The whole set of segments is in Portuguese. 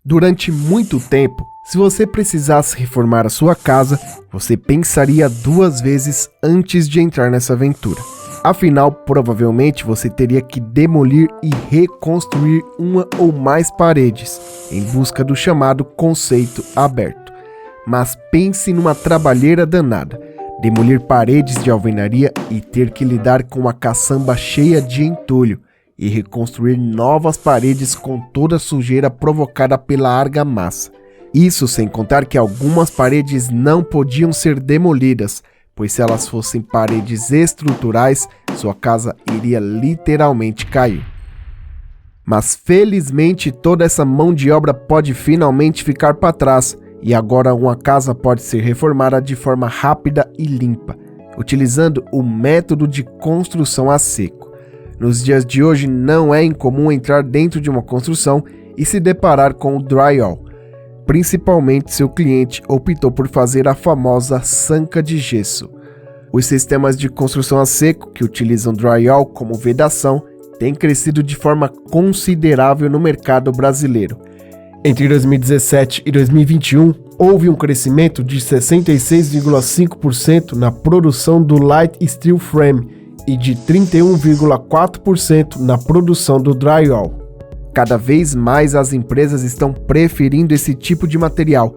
Durante muito tempo, se você precisasse reformar a sua casa, você pensaria 2 vezes antes de entrar nessa aventura. Afinal, provavelmente você teria que demolir e reconstruir uma ou mais paredes, em busca do chamado conceito aberto. Mas pense numa trabalheira danada, demolir paredes de alvenaria e ter que lidar com uma caçamba cheia de entulho, e reconstruir novas paredes com toda a sujeira provocada pela argamassa. Isso sem contar que algumas paredes não podiam ser demolidas, pois se elas fossem paredes estruturais, sua casa iria literalmente cair. Mas felizmente toda essa mão de obra pode finalmente ficar para trás, e agora uma casa pode ser reformada de forma rápida e limpa, utilizando o método de construção a seco. Nos dias de hoje não é incomum entrar dentro de uma construção e se deparar com o drywall, principalmente se o cliente optou por fazer a famosa sanca de gesso. Os sistemas de construção a seco que utilizam drywall como vedação têm crescido de forma considerável no mercado brasileiro. Entre 2017 e 2021, houve um crescimento de 66,5% na produção do light steel frame e de 31,4% na produção do drywall. Cada vez mais as empresas estão preferindo esse tipo de material,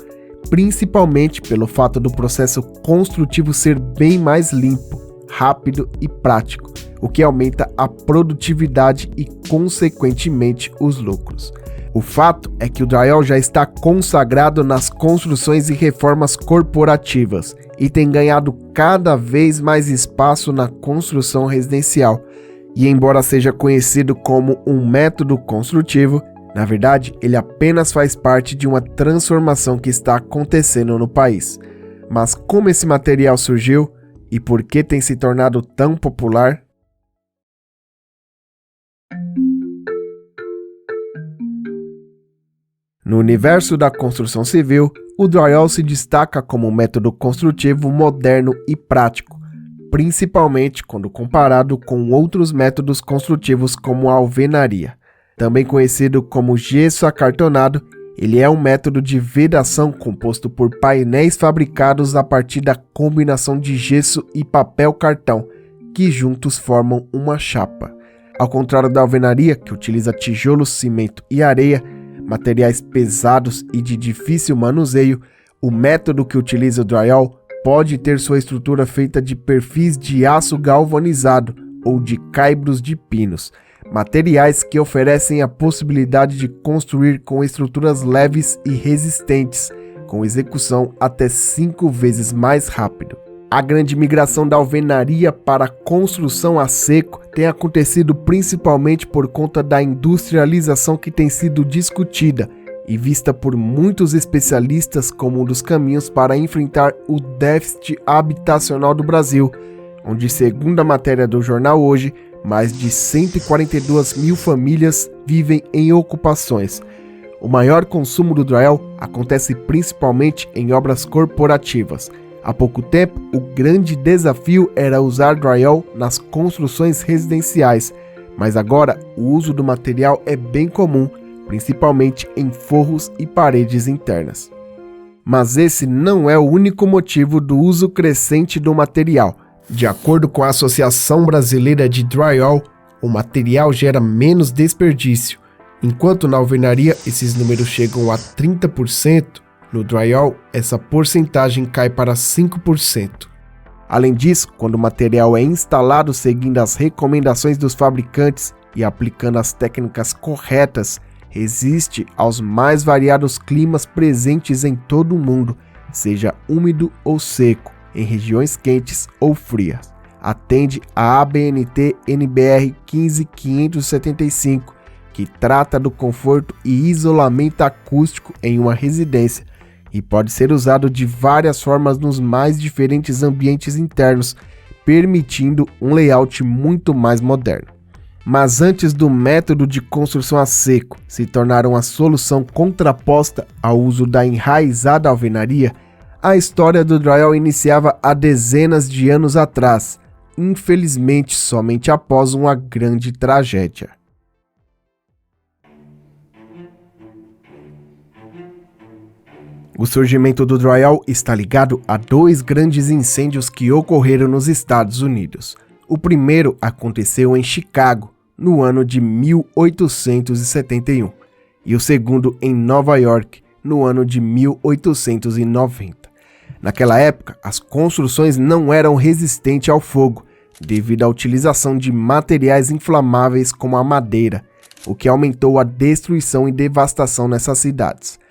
principalmente pelo fato do processo construtivo ser bem mais limpo, rápido e prático, o que aumenta a produtividade e, consequentemente, os lucros. O fato é que o drywall já está consagrado nas construções e reformas corporativas e tem ganhado cada vez mais espaço na construção residencial. E embora seja conhecido como um método construtivo, na verdade ele apenas faz parte de uma transformação que está acontecendo no país. Mas como esse material surgiu e por que tem se tornado tão popular? No universo da construção civil, o drywall se destaca como um método construtivo moderno e prático, principalmente quando comparado com outros métodos construtivos como a alvenaria. Também conhecido como gesso acartonado, ele é um método de vedação composto por painéis fabricados a partir da combinação de gesso e papel cartão, que juntos formam uma chapa. Ao contrário da alvenaria, que utiliza tijolos, cimento e areia, materiais pesados e de difícil manuseio, o método que utiliza o drywall pode ter sua estrutura feita de perfis de aço galvanizado ou de caibros de pinos, materiais que oferecem a possibilidade de construir com estruturas leves e resistentes, com execução até 5 vezes mais rápido. A grande migração da alvenaria para a construção a seco tem acontecido principalmente por conta da industrialização que tem sido discutida e vista por muitos especialistas como um dos caminhos para enfrentar o déficit habitacional do Brasil, onde, segundo a matéria do jornal Hoje, mais de 142 mil famílias vivem em ocupações. O maior consumo do drywall acontece principalmente em obras corporativas. Há pouco tempo, o grande desafio era usar drywall nas construções residenciais, mas agora o uso do material é bem comum, principalmente em forros e paredes internas. Mas esse não é o único motivo do uso crescente do material. De acordo com a Associação Brasileira de Drywall, o material gera menos desperdício. Enquanto na alvenaria esses números chegam a 30%, no drywall essa porcentagem cai para 5%. Além disso, quando o material é instalado seguindo as recomendações dos fabricantes e aplicando as técnicas corretas, resiste aos mais variados climas presentes em todo o mundo, seja úmido ou seco, em regiões quentes ou frias. Atende a ABNT NBR 15575, que trata do conforto e isolamento acústico em uma residência e pode ser usado de várias formas nos mais diferentes ambientes internos, permitindo um layout muito mais moderno. Mas antes do método de construção a seco se tornar uma solução contraposta ao uso da enraizada alvenaria, a história do drywall iniciava há dezenas de anos atrás, infelizmente somente após uma grande tragédia. O surgimento do drywall está ligado a dois grandes incêndios que ocorreram nos Estados Unidos. O primeiro aconteceu em Chicago, no ano de 1871, e o segundo em Nova York, no ano de 1890. Naquela época, as construções não eram resistentes ao fogo, devido à utilização de materiais inflamáveis como a madeira, o que aumentou a destruição e devastação nessas cidades.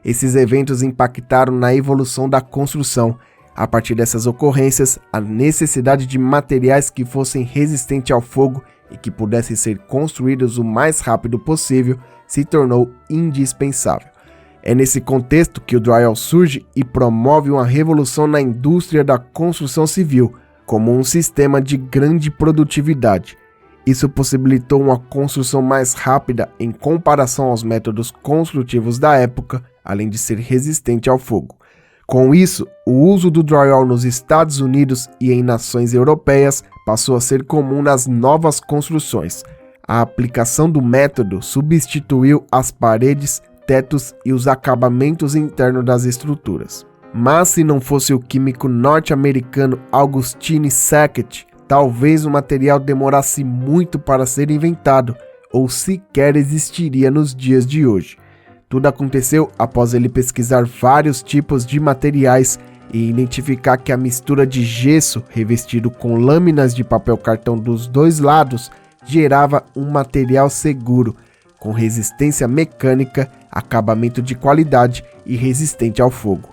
Esses eventos impactaram na evolução da construção. A partir dessas ocorrências, a necessidade de materiais que fossem resistentes ao fogo e que pudessem ser construídos o mais rápido possível se tornou indispensável. É nesse contexto que o drywall surge e promove uma revolução na indústria da construção civil, como um sistema de grande produtividade. Isso possibilitou uma construção mais rápida em comparação aos métodos construtivos da época, além de ser resistente ao fogo. Com isso, o uso do drywall nos Estados Unidos e em nações europeias passou a ser comum nas novas construções. A aplicação do método substituiu as paredes, tetos e os acabamentos internos das estruturas. Mas se não fosse o químico norte-americano Augustine Sackett, talvez o material demorasse muito para ser inventado ou sequer existiria nos dias de hoje. Tudo aconteceu após ele pesquisar vários tipos de materiais e identificar que a mistura de gesso revestido com lâminas de papel cartão dos dois lados gerava um material seguro, com resistência mecânica, acabamento de qualidade e resistente ao fogo.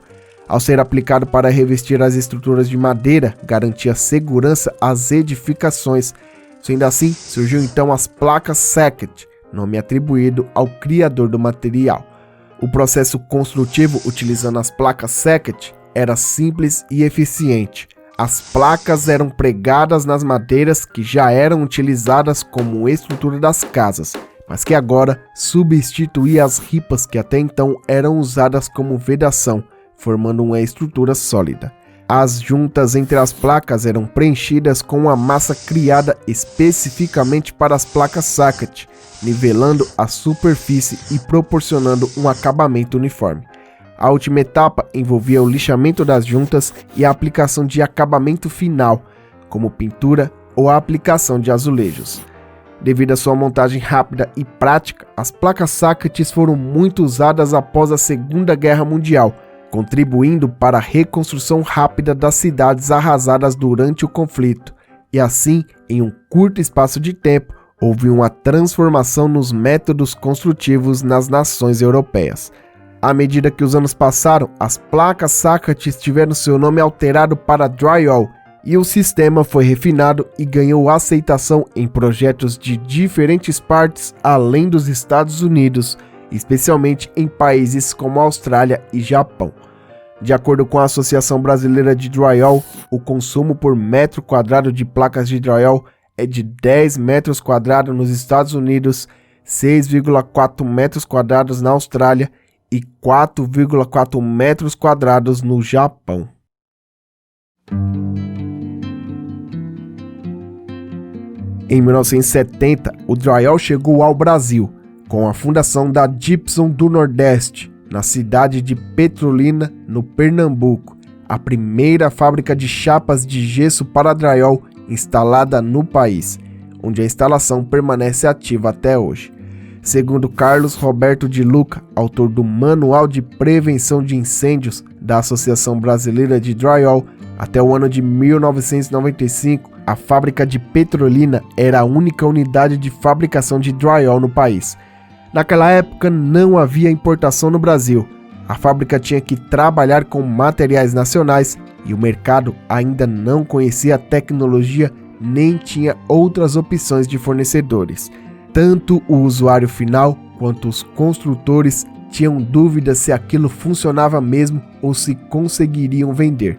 Ao ser aplicado para revestir as estruturas de madeira, garantia segurança às edificações. Sendo assim, surgiu então as placas Sackett, nome atribuído ao criador do material. O processo construtivo utilizando as placas Sackett era simples e eficiente. As placas eram pregadas nas madeiras que já eram utilizadas como estrutura das casas, mas que agora substituía as ripas que até então eram usadas como vedação, formando uma estrutura sólida. As juntas entre as placas eram preenchidas com uma massa criada especificamente para as placas Sackett, nivelando a superfície e proporcionando um acabamento uniforme. A última etapa envolvia o lixamento das juntas e a aplicação de acabamento final, como pintura ou a aplicação de azulejos. Devido à sua montagem rápida e prática, as placas Sackett foram muito usadas após a Segunda Guerra Mundial, contribuindo para a reconstrução rápida das cidades arrasadas durante o conflito, e assim, em um curto espaço de tempo, houve uma transformação nos métodos construtivos nas nações europeias. À medida que os anos passaram, as placas Sackett tiveram seu nome alterado para drywall, e o sistema foi refinado e ganhou aceitação em projetos de diferentes partes além dos Estados Unidos, especialmente em países como Austrália e Japão. De acordo com a Associação Brasileira de Drywall, o consumo por metro quadrado de placas de drywall é de 10 metros quadrados nos Estados Unidos, 6,4 metros quadrados na Austrália e 4,4 metros quadrados no Japão. Em 1970, o drywall chegou ao Brasil, com a fundação da Gypsum do Nordeste, na cidade de Petrolina, no Pernambuco, a primeira fábrica de chapas de gesso para drywall instalada no país, onde a instalação permanece ativa até hoje. Segundo Carlos Roberto de Luca, autor do Manual de Prevenção de Incêndios da Associação Brasileira de Drywall, até o ano de 1995, a fábrica de Petrolina era a única unidade de fabricação de drywall no país. Naquela época não havia importação no Brasil. A fábrica tinha que trabalhar com materiais nacionais e o mercado ainda não conhecia a tecnologia nem tinha outras opções de fornecedores. Tanto o usuário final quanto os construtores tinham dúvidas se aquilo funcionava mesmo ou se conseguiriam vender.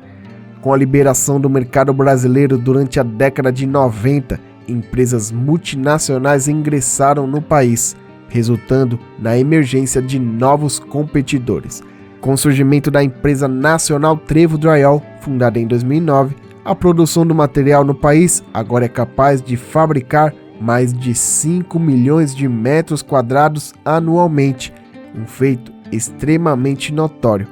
Com a liberação do mercado brasileiro durante a década de 90, empresas multinacionais ingressaram no país, resultando na emergência de novos competidores. Com o surgimento da empresa nacional Trevo Drywall, fundada em 2009, a produção do material no país agora é capaz de fabricar mais de 5 milhões de metros quadrados anualmente, um feito extremamente notório.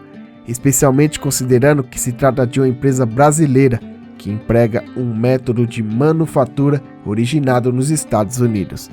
especialmente considerando que se trata de uma empresa brasileira que emprega um método de manufatura originado nos Estados Unidos.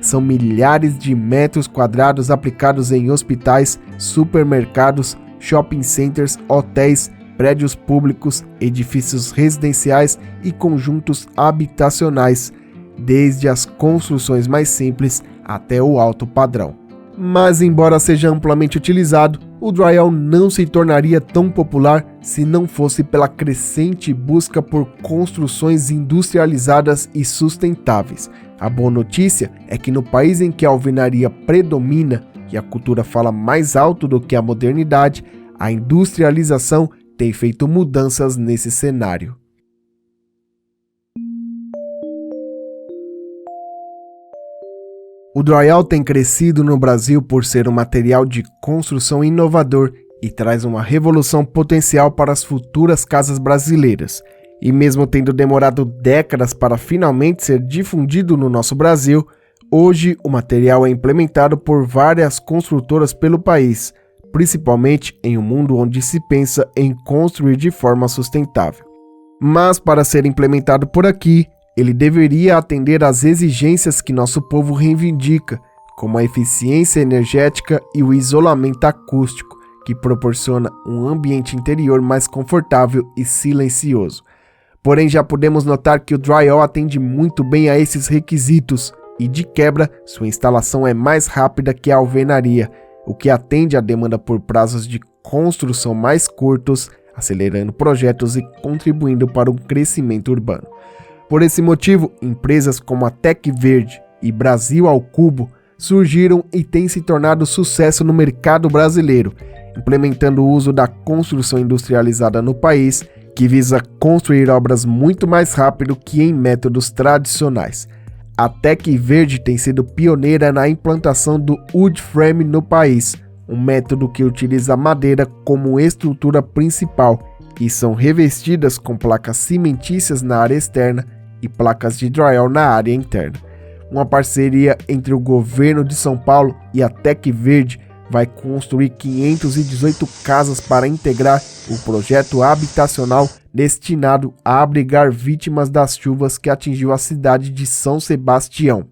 São milhares de metros quadrados aplicados em hospitais, supermercados, shopping centers, hotéis, prédios públicos, edifícios residenciais e conjuntos habitacionais, desde as construções mais simples até o alto padrão. Mas, embora seja amplamente utilizado, o drywall não se tornaria tão popular se não fosse pela crescente busca por construções industrializadas e sustentáveis. A boa notícia é que no país em que a alvenaria predomina e a cultura fala mais alto do que a modernidade, a industrialização tem feito mudanças nesse cenário. O drywall tem crescido no Brasil por ser um material de construção inovador e traz uma revolução potencial para as futuras casas brasileiras. E mesmo tendo demorado décadas para finalmente ser difundido no nosso Brasil, hoje o material é implementado por várias construtoras pelo país, principalmente em um mundo onde se pensa em construir de forma sustentável. Mas para ser implementado por aqui, ele deveria atender às exigências que nosso povo reivindica, como a eficiência energética e o isolamento acústico, que proporciona um ambiente interior mais confortável e silencioso. Porém, já podemos notar que o drywall atende muito bem a esses requisitos e, de quebra, sua instalação é mais rápida que a alvenaria, o que atende à demanda por prazos de construção mais curtos, acelerando projetos e contribuindo para o crescimento urbano. Por esse motivo, empresas como a Tec Verde e Brasil ao Cubo surgiram e têm se tornado sucesso no mercado brasileiro, implementando o uso da construção industrializada no país, que visa construir obras muito mais rápido que em métodos tradicionais. A Tec Verde tem sido pioneira na implantação do wood frame no país, um método que utiliza a madeira como estrutura principal e são revestidas com placas cimentícias na área externa e placas de drywall na área interna. Uma parceria entre o governo de São Paulo e a Tec Verde vai construir 518 casas para integrar o projeto habitacional destinado a abrigar vítimas das chuvas que atingiu a cidade de São Sebastião.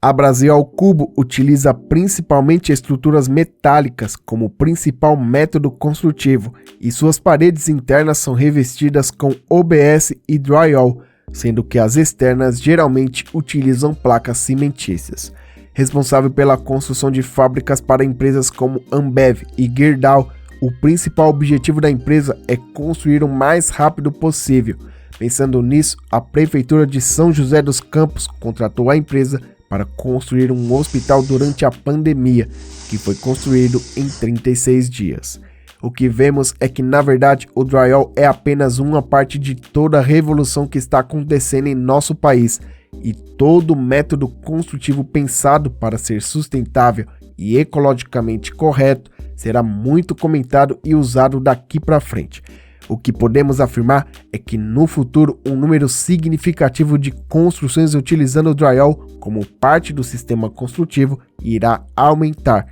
A Brasil ao Cubo utiliza principalmente estruturas metálicas como principal método construtivo e suas paredes internas são revestidas com OBS e drywall, sendo que as externas geralmente utilizam placas cimentícias. Responsável pela construção de fábricas para empresas como Ambev e Gerdau, o principal objetivo da empresa é construir o mais rápido possível. Pensando nisso, a Prefeitura de São José dos Campos contratou a empresa para construir um hospital durante a pandemia, que foi construído em 36 dias. O que vemos é que, na verdade, o drywall é apenas uma parte de toda a revolução que está acontecendo em nosso país, e todo método construtivo pensado para ser sustentável e ecologicamente correto será muito comentado e usado daqui para frente. O que podemos afirmar é que no futuro um número significativo de construções utilizando o drywall como parte do sistema construtivo irá aumentar,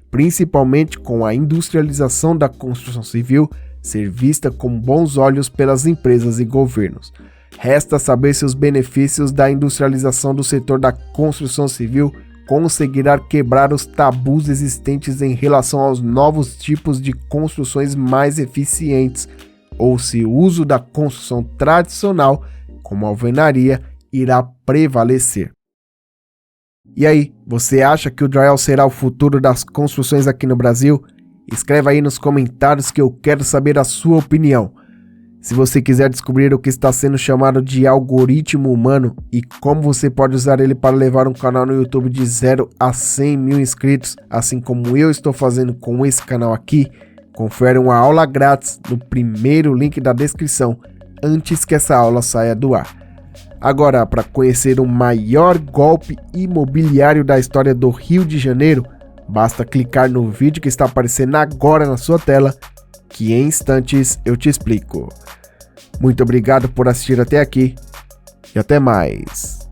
principalmente com a industrialização da construção civil ser vista com bons olhos pelas empresas e governos. Resta saber se os benefícios da industrialização do setor da construção civil conseguirá quebrar os tabus existentes em relação aos novos tipos de construções mais eficientes, ou se o uso da construção tradicional, como a alvenaria, irá prevalecer. E aí, você acha que o drywall será o futuro das construções aqui no Brasil? Escreva aí nos comentários que eu quero saber a sua opinião. Se você quiser descobrir o que está sendo chamado de algoritmo humano e como você pode usar ele para levar um canal no YouTube de 0 a 100 mil inscritos, assim como eu estou fazendo com esse canal aqui, confere uma aula grátis no primeiro link da descrição, antes que essa aula saia do ar. Agora, para conhecer o maior golpe imobiliário da história do Rio de Janeiro, basta clicar no vídeo que está aparecendo agora na sua tela, que em instantes eu te explico. Muito obrigado por assistir até aqui e até mais.